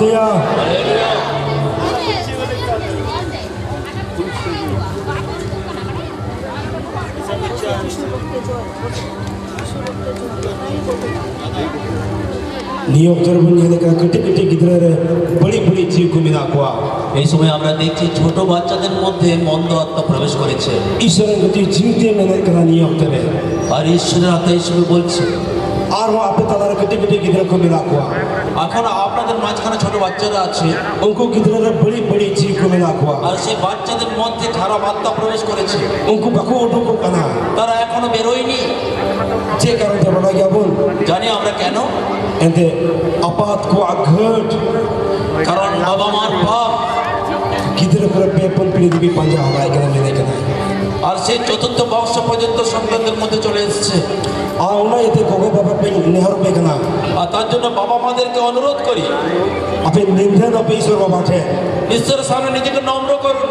Haleluya. নিয়োগ জরবন এলাকা কেটে কেটে গিদ্রারে বড়ি বড়ি জীব को मिला কোয়া এই সময় আমরা দেখছি ছোট বাচ্চাদের মধ্যে মন্দ আত্মা প্রবেশ করেছে ঈশ্বরের গতি জীবতে মেনে করা নিয়োগ করে আর ঈশ্বরের আত্মা হিসেবে বলছে আর ও আপনি তারা কেটে কেটে গিদ্রা को मिला কোয়া এখন আপনাদের মাঝখানে ছোট বাচ্চারা আছে उनको গিদ্রারে বড়ি বড়ি জীব को मिला কোয়া আর সেই বাচ্চাদের মধ্যে খারাপ আত্মা প্রবেশ করেছে उनको বাকু উঠুকো কানা তারা এখনো বেরোয়নি যে কারণে বলা গিয়াবন জানি আমরা কেন এতে আপাত কো আঘাত কারণ বাবা মার পাপ গিদ্রা করে পেপন পিড়ি দিবি পাঞ্জা হওয়ায় কেন মেনে কেন আর সেই চতুর্থ বংশ পর্যন্ত সন্তানদের মধ্যে চলে এসেছে আর ওনা এতে গোগো বাবা পে নেহর বেগনা আর তার জন্য বাবা মাদেরকে অনুরোধ করি আপনি নিন্দন আপনি ঈশ্বর বাবা ঠে ঈশ্বরের সামনে নিজেকে নম্র করুন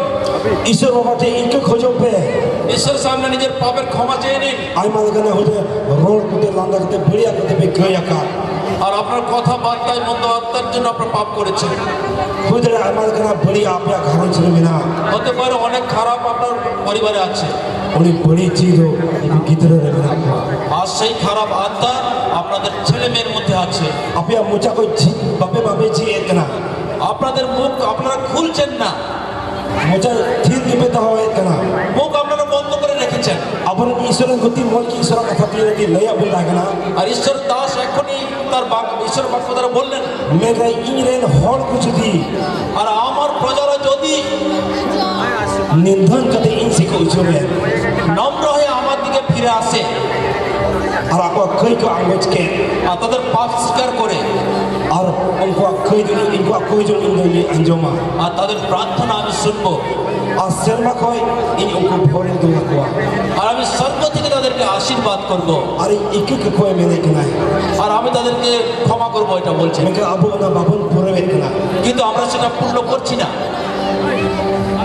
ঈশ্বর বাবা ঠে ইনকে খোঁজো পে ঈশ্বরের সামনে নিজের পাপের ক্ষমা চেয়ে নিন আই মানে কেন হতে রোড কুতে লান্দা কুতে ভিড়িয়া কুতে বে গয়া আর আপনার কথাবার্তায় মন্দ আত্মার জন্য আপনার পাপ করেছেন খুদে আমার কেন বড়ি আপনা ঘরন ছিল না হতে পারে অনেক খারাপ আপনার পরিবারে আছে উনি বড়ি চিজ গিদ্রা রে না আর সেই খারাপ আত্মা আপনাদের ছেলে মেয়ের মধ্যে আছে আপনি মুচা কই বাপে বাপে জি একনা আপনাদের মুখ আপনারা খুলছেন না মুচা থির দিবে তো হয় একনা মুখ আপনারা বন্ধ করে রেখেছেন আপন ঈশ্বরের গতি মন কি ঈশ্বর কথা দিয়ে কি লয়া বলা কেনা আর ঈশ্বর দাস এখনই তার ঈশ্বর বাক্য দ্বারা বললেন মেঘা ইংরেন হল কিছু দি আর আমার প্রজারা যদি নিন্দন কতে ইনসি কো উছবে নম্র হয়ে আমার দিকে ফিরে আসে আর আপা কই কো আঙ্গজ কে আর তাদের পাপ স্বীকার করে আর उनको কই দিন ইনকো কই জন ইনদনি আঞ্জমা আর তাদের প্রার্থনা আমি শুনবো আর শর্মা কই ইন उनको ভরে দুয়া কোয়া আর আমি স্বর্গ থেকে তাদেরকে আশীর্বাদ করব আর ইকে কে কই মেনে কেনা আর আমি তাদেরকে ক্ষমা করব এটা বলছে মেঘা আবু না বাবন পরে কেনা কিন্তু আমরা সেটা পূর্ণ করছি না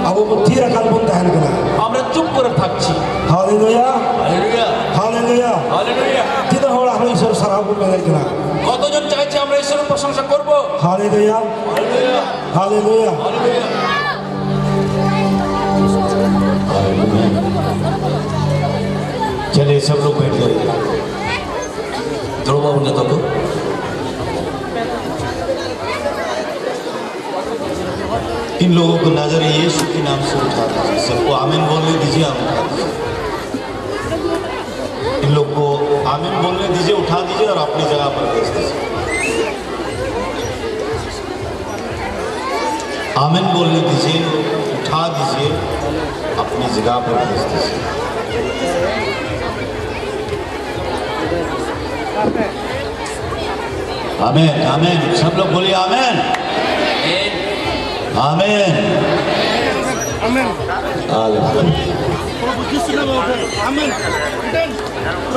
আবু মুতিরা কালবন তাহান কেনা আমরা চুপ করে থাকছি হালেলুয়া হালেলুয়া হালেলুয়া হালেলুয়া তিন হড়া হই ঈশ্বর সারাবু মেনে কেনা কতজন চাইছে আমরা ঈশ্বরের প্রশংসা করব हालेलुया হালেলুয়া हालेलुया হালেলুয়া चलिए सब लोग बैठ जाइए ध्रुव बाबू ने तो इन लोगों को नजर यीशु के नाम से उठा दीजिए सबको आमीन बोलने दीजिए हम उठा दीजिए इन लोग को आमीन बोलने दीजिए उठा दीजिए और अपनी जगह पर भेज दीजिए आमीन बोलने दीजिए उठा दीजिए अपनी जगह पर भेज दीजिए आमीन आमीन सब लोग बोलिए आमीन आमीन आमीन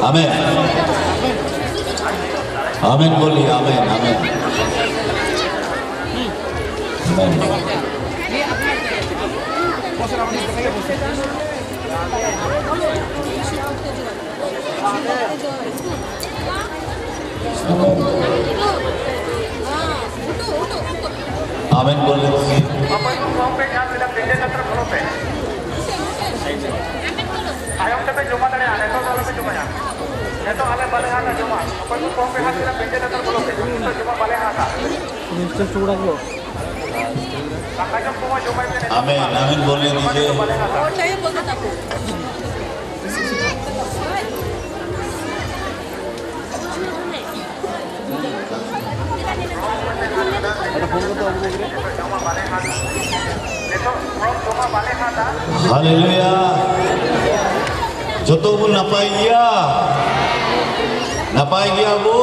आमीन आमीन बोलिए आमीन आमीन आमीन बोलने दीजिए ayam tapi cuma tadi ada itu kalau cuma ya itu ada balik hata cuma apa itu pompe hati lah benda datang belum itu cuma balik hata makanya cuma ini आमीन आमीन बोलने दीजिए हालेलुया जतो बोल नापाई गया वो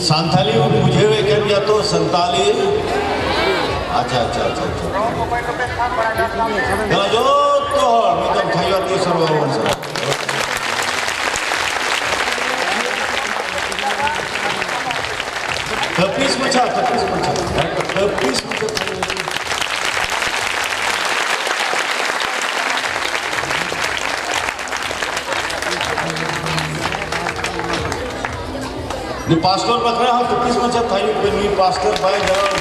संथाली बुझे हुए कर दिया तो संताली अच्छा अच्छा अच्छा अच्छा जो तो मतलब खाई आती है सर्वभौम से तपीस मचा मी पास्टर बकरा हा कुठलीच माझ्या थाई पण मी पास्टर बाय जवळ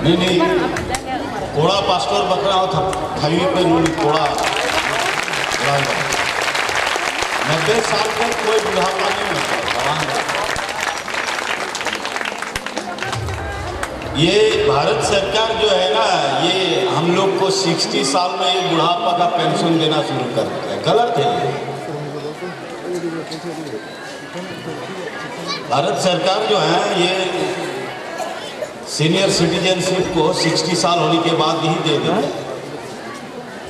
नहीं कोड़ा पास्टर बकरा हो थाई पे कोड़ा 90 साल तक कोई बुढ़ापा नहीं होता। ये भारत सरकार जो है ना, ये हम लोग को 60 साल में ये बुढ़ापा का पेंशन देना शुरू कर दिया है। गलत है ये। भारत सरकार जो है ये सीनियर सिटीजनशिप को 60 साल होने के बाद ही दे देते हैं,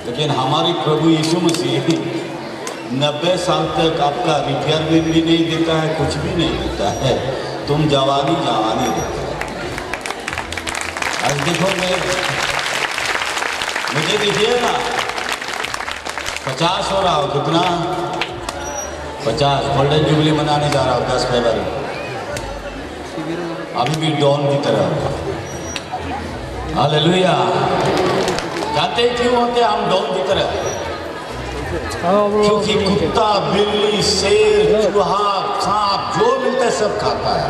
लेकिन हमारे प्रभु यीशु मसीह 90 साल तक आपका रिटायरमेंट भी नहीं देता है, कुछ भी नहीं देता है, तुम जवानी जवानी देता है। आज देखो मुझे दीजिए ना 50 हो रहा हो, कितना 50 गोल्डन जुबली मनाने जा रहा हूँ 10 फरवरी, अभी भी डॉन की तरह। हालेलुया। जानते क्यों होते हम डॉन की तरह? क्योंकि कुत्ता, बिल्ली, शेर, चूहा, सांप जो मिलता है सब खाता है।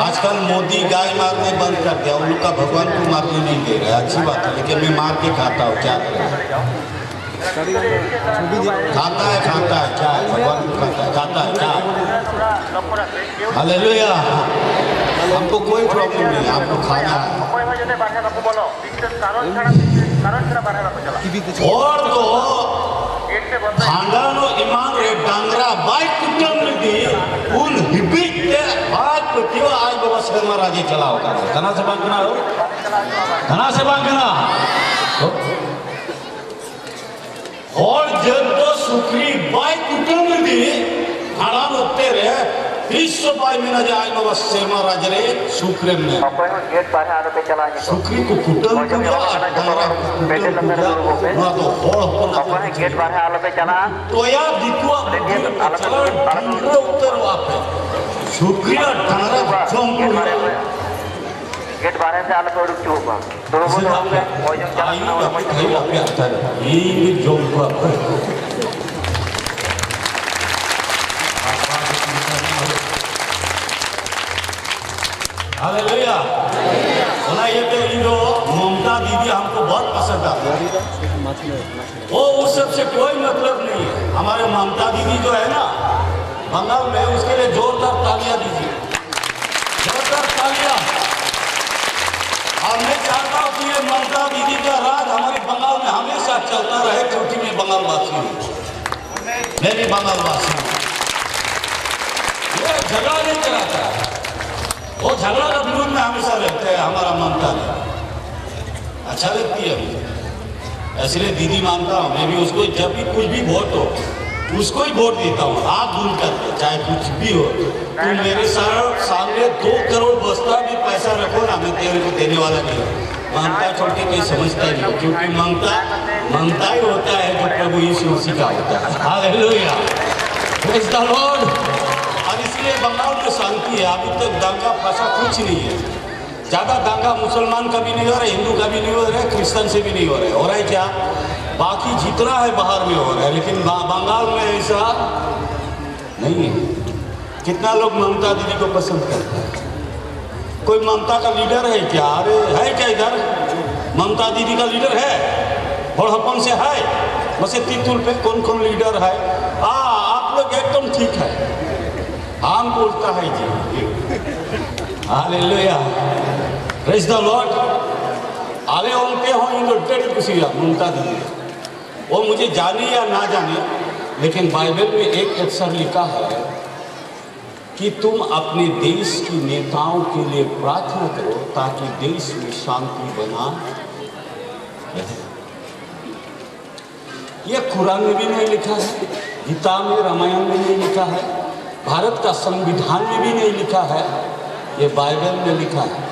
आजकल मोदी गाय मारने बंद कर दिया, उन लोग का भगवान को मारने नहीं दे रहा है, अच्छी बात है, लेकिन मैं मार के खाता हूँ, क्या करें? खाता है क्या है? भगवान को खाता है क्या? हालेलुया। हमको कोई प्रॉब्लम नहीं है, हमको खाना है। और तो भांडानो ईमान रे डांगरा बाइक कुटम दी उन हिबिक के बात को क्यों आज बाबा शर्मा राजी चलाओ का धना से बांधना हो, धना से बांधना। और जब तो सुखी बाइक कुटम दी भाड़ा होते रहे 300 पाई में न जाए बाबा शर्मा राज रे सुखरे में गेट बाहर आने पे चला है, सुखरी को कुटम को बेटे लंदन लोगों पे ना तो होड़ गेट बाहर आने पे चला तो यार दिखवा चलो उत्तर वापे सुखरिया डांगरा जंग गेट बाहर से आने पे रुक चुका तो वो भोजन चला ये जंग वापे हालेलुया। सुना ये तो जो ममता दीदी हमको बहुत पसंद आती है, वो उस सबसे कोई मतलब नहीं है। हमारे ममता दीदी जो है ना बंगाल में, उसके लिए जोरदार तालियां दीजिए, जोरदार तालियां। और मैं चाहता हूँ कि ये ममता दीदी का राज हमारे बंगाल में हमेशा चलता रहे, क्योंकि मैं बंगालवासी हूँ, मैं भी बंगालवासी हूँ। ये झगड़ा नहीं कराता, वो झगड़ा का विरोध में हमेशा रहते हैं। हमारा ममता नहीं अच्छा लगती है मुझे, इसलिए दीदी मानता हूँ। मैं भी उसको जब भी कुछ भी वोट हो उसको ही वोट देता हूँ, आप भूल करके, चाहे कुछ भी हो। तुम मेरे सामने 2 करोड़ बस्ता भी पैसा रखो ना, मैं तेरे को देने वाला नहीं हूँ। ममता छोड़ के कोई समझता ही नहीं, क्योंकि ममता ही होता है जो प्रभु यीशु मसीह का होता है। Hallelujah, praise the Lord. और इसलिए बंगाल में शांति है, अभी तक दंगा फंसा कुछ नहीं है। ज़्यादा दंगा मुसलमान का भी नहीं हो रहा है, हिंदू का भी नहीं हो रहा है, क्रिश्चियन से भी नहीं हो रहा है। हो रहा है क्या? बाकी जितना है बाहर में हो रहा है, लेकिन बंगाल में ऐसा नहीं है। कितना लोग ममता दीदी को पसंद करते हैं? कोई ममता का लीडर है क्या? अरे है क्या इधर? ममता दीदी का लीडर है? बड़हपन से है? बस तितुल पे कौन कौन लीडर है? आप लोग एकदम ठीक है, हम बोलता है जी। Hallelujah, praise the Lord. आले उनके हो इन खुशिया ममता दीदी, वो मुझे जाने या ना जाने, लेकिन बाइबल में एक अक्षर लिखा है कि तुम अपने देश की नेताओं के लिए प्रार्थना करो ताकि देश में शांति बना रहे। ये कुरान में भी नहीं लिखा है, गीता में, रामायण में नहीं लिखा है, भारत का संविधान में भी नहीं लिखा है, ये बाइबल में लिखा है।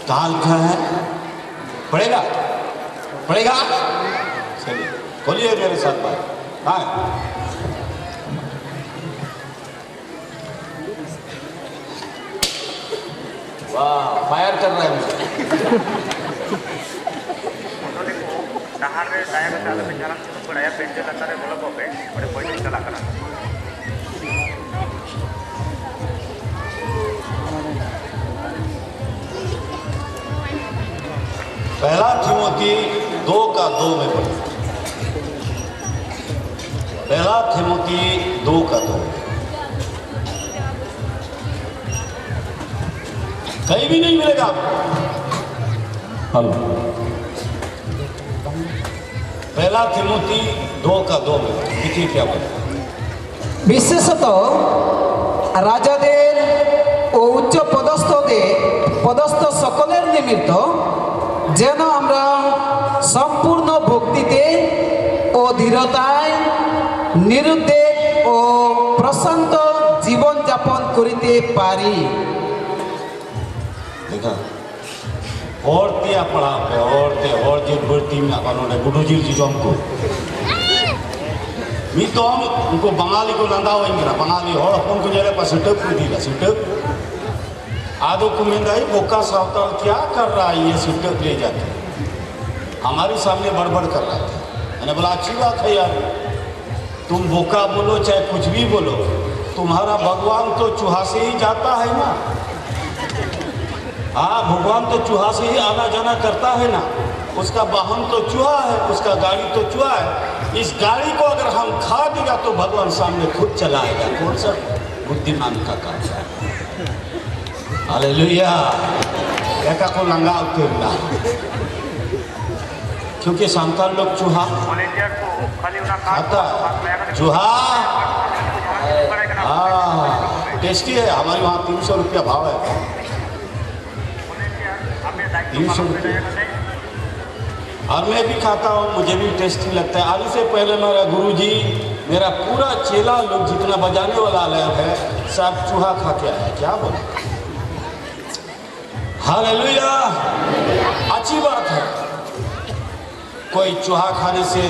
कहाँ लिखा है? पढ़ेगा चलिए बोलिए मेरे साथ बात। हाँ, फायर कर रहा है मुझे। Motor ko dahar re daya ka ala pe jalan sunuk badaya pendel atare bola bobe ode poin chala kana पहला थिमोथी 2:2 में पढ़े। पहला थिमोथी 2:2 कहीं भी नहीं मिलेगा आपको। हेलो, पहला थिमोथी 2:2 में देखिए क्या बोले। বিশেষত রাজাদের ও উচ্চ পদস্থ সকলের নিমিত্ত যেন আমরা সম্পূর্ণ ভক্তিতে ও দৃঢ়তায় নিরুদ্বেগ ও প্রশান্ত জীবনযাপন করিতে পারি। देखा और दिया पढ़ा पे और जी बढ़ती में उन्होंने गुडूजी जी जो हमको मी तो हम उनको बंगाली को नंदा होंगे ना बंगाली और अपन को जरे पर सिटअप को दी सिटअप आदो को मिंदा ही बोका सावता क्या कर रहा है ये सिटअप ले जाके हमारे सामने बड़बड़ कर रहा था। मैंने बोला अच्छी बात है यार, तुम बोका बोलो चाहे कुछ भी बोलो, तुम्हारा भगवान तो चूहा से ही जाता है ना। हाँ, भगवान तो चूहा से ही आना जाना करता है ना। उसका वाहन तो चूहा है, उसका गाड़ी तो चूहा है। इस गाड़ी को अगर हम खा देगा तो भगवान सामने खुद चलाएगा। कौन सा बुद्धिमान का काम है। हालेलुया। एका को लंगा उतरना क्योंकि संतान लोग चूहा volunteer ko khali una kaam खाता चूहा। हाँ, टेस्टी है। हमारे वहाँ 300 रुपया भाव है। volunteer apne daitwa 300 palan रुपया kare nahi और मैं भी खाता हूँ, मुझे भी टेस्टी लगता है। आने से पहले मेरा गुरुजी, मेरा पूरा चेला लोग जितना बजाने वाला आया है सब चूहा खा के आया। क्या बोले। हालेलुया। अच्छी बात है, कोई चूहा खाने से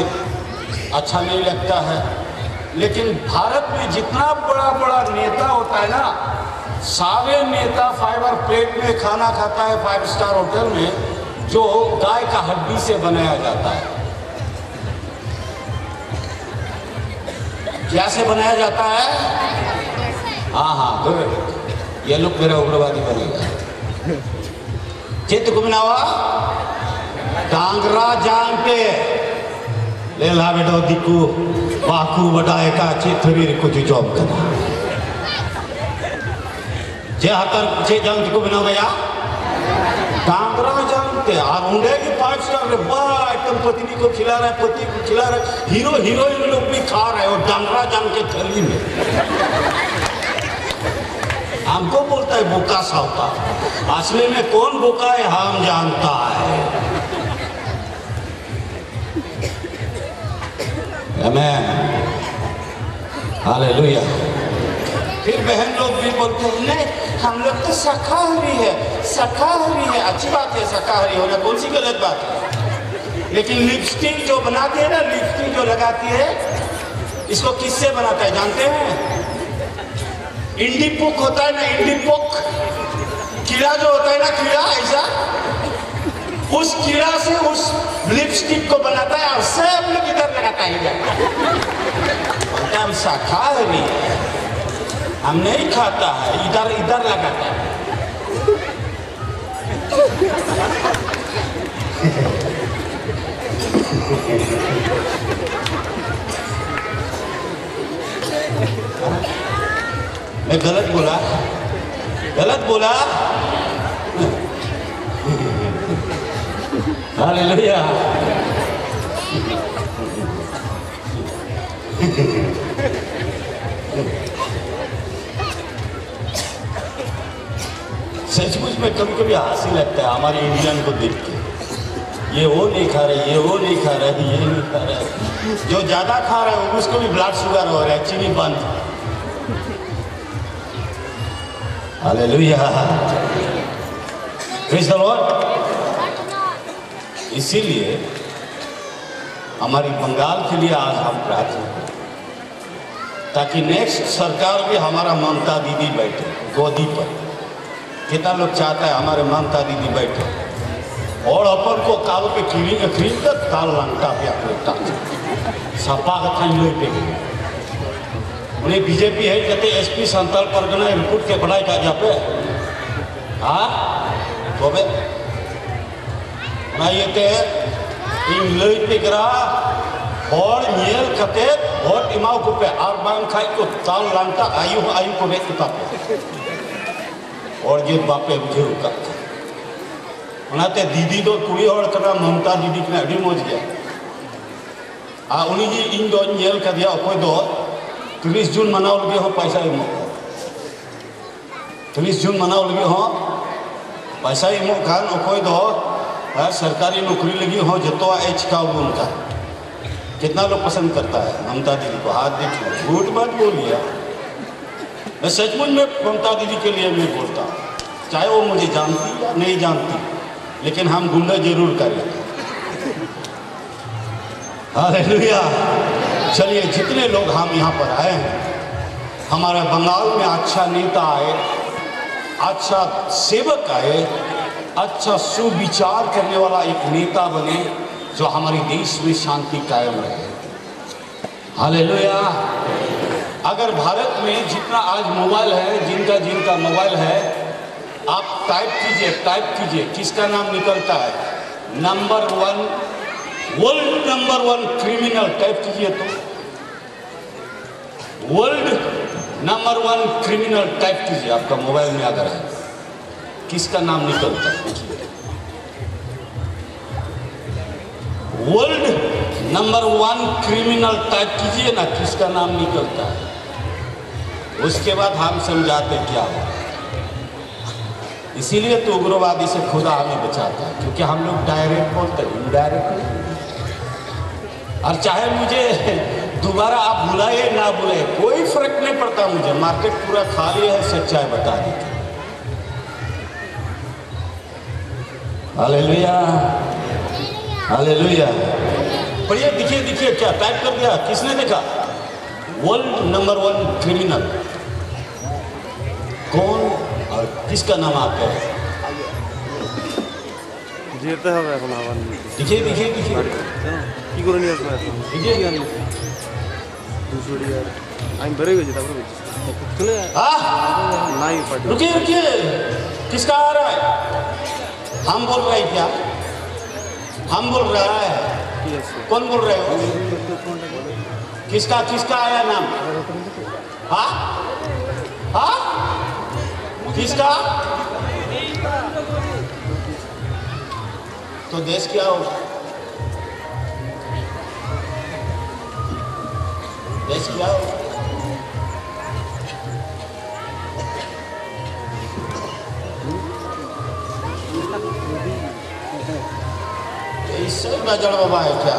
अच्छा नहीं लगता है, लेकिन भारत में जितना बड़ा बड़ा नेता होता है ना, सारे नेता फाइबर प्लेट में खाना खाता है 5 स्टार होटल में, जो गाय का हड्डी से बनाया जाता है। क्या से बनाया जाता है? हाँ, गुड। ये लोग मेरा उग्रवादी बनेगा। चित्त गुमनावा डांगरा जान पे ले ला बेटो दिक्कू बाकू बटाए का चित्रवीर कुछ जॉब करना जे हाथर जे जान को बना गया डांगरा जानते और उन्हें की 5 स्टार में बड़ा आइटम पत्नी को खिला रहा है, पति को खिला रहा है, हीरो हीरोइन लोग भी खा रहे हैं और डांगरा जान के थैली में। हमको बोलता है बोका सावता, असली में कौन बोका है हम जानता है। आमेन, हालेलुया। फिर बहन लोग भी बोलते हैं नहीं हम लोग तो शाकाहारी है, शाकाहारी है। अच्छी बात है शाकाहारी होना, कौन सी गलत बात है। लेकिन लिपस्टिक जो बनाती है ना, लिपस्टिक जो लगाती है, इसको किससे बनाता है जानते हैं? इंडीपुक होता है ना, इंडीपुक कीड़ा जो होता है ना, कीड़ा ऐसा, उस कीड़ा से उस लिपस्टिक को बनाता है और सब लोग इधर लगाता है। हम शाकाहारी है, हम नहीं खाता है, इधर इधर लगाता है। मैं गलत बोला, गलत बोला। हालेलुया। सचमुच में कभी कभी हंसी लगता है हमारे इंडियन को देख के। ये वो नहीं खा रहे, ये वो नहीं खा रहे, ये नहीं खा रहे। जो ज्यादा खा रहा है उसको भी ब्लड शुगर हो रहा है, चीनी बंद। Hallelujah, praise the Lord. इसीलिए हमारी बंगाल के लिए आज हम प्रार्थना करें ताकि नेक्स्ट सरकार भी हमारा ममता दीदी बैठे गोदी पर। कितना लोग चाहता है हमारे ममता दीदी बैठे और अपन को काल पे खरीद कर ताल लंटा पे आपको सपा का खाई लोई पे उन्हें बीजेपी है कहते एसपी संताल परगना रिपोर्ट के पढ़ाई का जा पे हाँ तो बे ना ये ते इन लोई पे करा और नील कते और इमाव को पे आर बांग खाई को ताल लंटा आयु को बे किताब और ये बापे मुझे रुका उन्हें दीदी तो कुड़ी और करना ममता दीदी के अभी मौज गया उन्हीं जी इन दो नील कर दिया कोई दो 30 जून मनाओ लगे हो पैसा इमो 30 जून मनाओ लगे हो पैसा इमो खान कोई दो सरकारी नौकरी लगी हो जतो एच का उनका कितना लोग पसंद करता है ममता दीदी को हाथ देखिए झूठ मत बोलिए मैं सचमुच में ममता दीदी के लिए मैं बोलता हूँ चाहे वो मुझे जानती या नहीं जानती लेकिन हम गुंडा जरूर करें हालेलुया। चलिए जितने लोग हम यहाँ पर आए हैं हमारे बंगाल में अच्छा नेता आए अच्छा सेवक आए अच्छा सुविचार करने वाला एक नेता बने जो हमारे देश में शांति कायम रहे। हालेलुया। अगर भारत में जितना आज मोबाइल है जिनका मोबाइल है आप टाइप कीजिए किसका नाम निकलता है number 1 world number 1 criminal type कीजिए तो वर्ल्ड नंबर 1 क्रिमिनल टाइप कीजिए आपका मोबाइल में अगर है किसका नाम निकलता है वर्ल्ड नंबर 1 क्रिमिनल टाइप कीजिए ना किसका नाम निकलता है उसके बाद हम समझाते क्या हो। इसीलिए तो उग्रवादी से खुदा हमें बचाता है क्योंकि हम लोग डायरेक्ट बोलते हैं इनडायरेक्ट और चाहे मुझे दोबारा आप बुलाए ना बुलाए कोई फर्क नहीं पड़ता मुझे मार्केट पूरा खाली है सच्चाई बता दी। Hallelujah hallelujah. बढ़िया दिखिए क्या टाइप कर दिया किसने देखा वर्ल्ड नंबर 1 क्रिमिनल कौन और किसका नाम आपका है যেতে হবে এখন আবার देखिए কি করে নিয়ে আসবো এখন देखिए 200 টাকা আমি বেরিয়ে গেছি তারপরে চলে নাই পার্টি रुकिए किसका आ रहा है हम बोल रहे हैं क्या हम बोल रहा है कौन बोल रहे हो किसका आया नाम हाँ किसका तो देश क्या हो देश क्या हो इससे बजड़ बाबा है क्या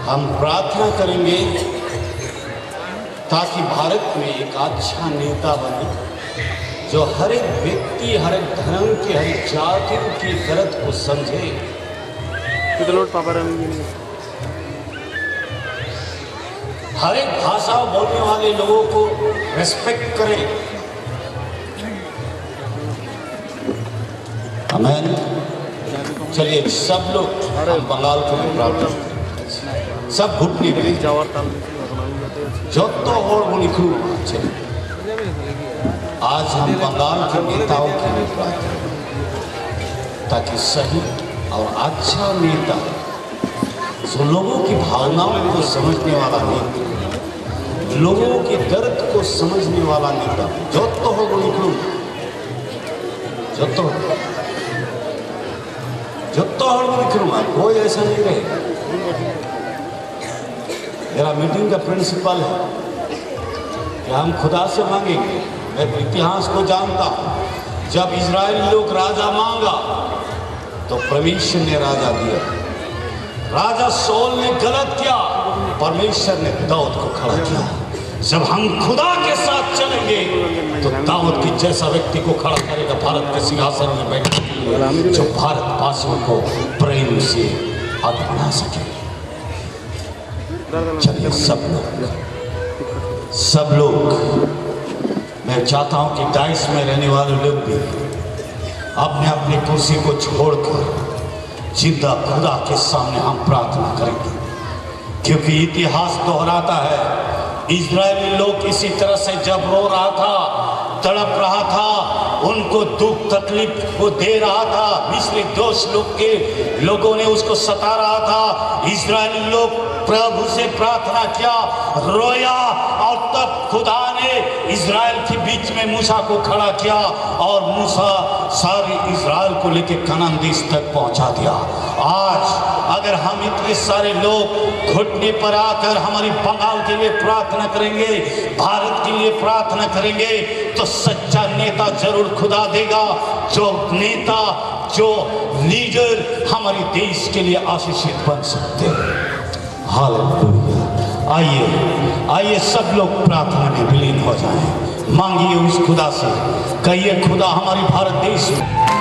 हम प्रार्थना करेंगे ताकि भारत में एक अच्छा नेता बने जो हर एक व्यक्ति हर एक धर्म की हर एक जातियों की गलत को समझे हर एक भाषा बोलने वाले लोगों को रेस्पेक्ट करे। आमीन। चलिए सब लोग हम बंगाल के लिए प्रार्थना करें सब घुटने पे जो तो और वो लिखू आज हम बंगाल के नेताओं के लिए प्रार्थना ताकि सही और अच्छा नेता जो लोगों की भावनाओं को समझने वाला नेता लोगों के दर्द को समझने वाला नेता जो तो हो वो लिखू जो तो और वो लिखूंगा कोई ऐसा नहीं रहे। मेरा मीटिंग का प्रिंसिपल है कि हम खुदा से मांगेंगे। मैं इतिहास को जानता हूँ जब इजरायली लोग राजा मांगा तो परमेश्वर ने राजा दिया। राजा सौल ने गलत किया परमेश्वर ने दाऊद को खड़ा किया। जब हम खुदा के साथ चलेंगे तो दाऊद की जैसा व्यक्ति को खड़ा करेगा भारत के सिंहासन में बैठने के लिए जो भारत वासियों को प्रेम से आगे बढ़ा सके। चलिए सब लोग सब लोग, मैं चाहता हूं कि डाइस में रहने वाले लोग भी अपने अपने कुर्सी को छोड़कर जिंदा खुदा के सामने हम प्रार्थना करेंगे, क्योंकि इतिहास दोहराता है। इजरायली लोग इसी तरह से जब रो रहा था, तड़प रहा था, उनको दुख तकलीफ को दे रहा था, मिस्री दोष लोगों ने उसको सता रहा था। इजरायली लोग प्रभु से प्रार्थना किया, रोया, और तब खुदा ने इजराइल के बीच में मूसा को खड़ा किया और मूसा सारे इजराइल को लेकर कनान देश तक पहुंचा दिया। आज अगर हम इतने सारे लोग घुटने पर आकर हमारी बंगाल के लिए प्रार्थना करेंगे, भारत के लिए प्रार्थना करेंगे, तो सच्चा नेता जरूर खुदा देगा, जो नेता, जो लीडर हमारे देश के लिए आशीषित बन सकते हैं। हालेलुया। आइए सब लोग प्रार्थना में विलीन हो जाएं, मांगिए उस खुदा से, कहिए खुदा हमारे भारत देश में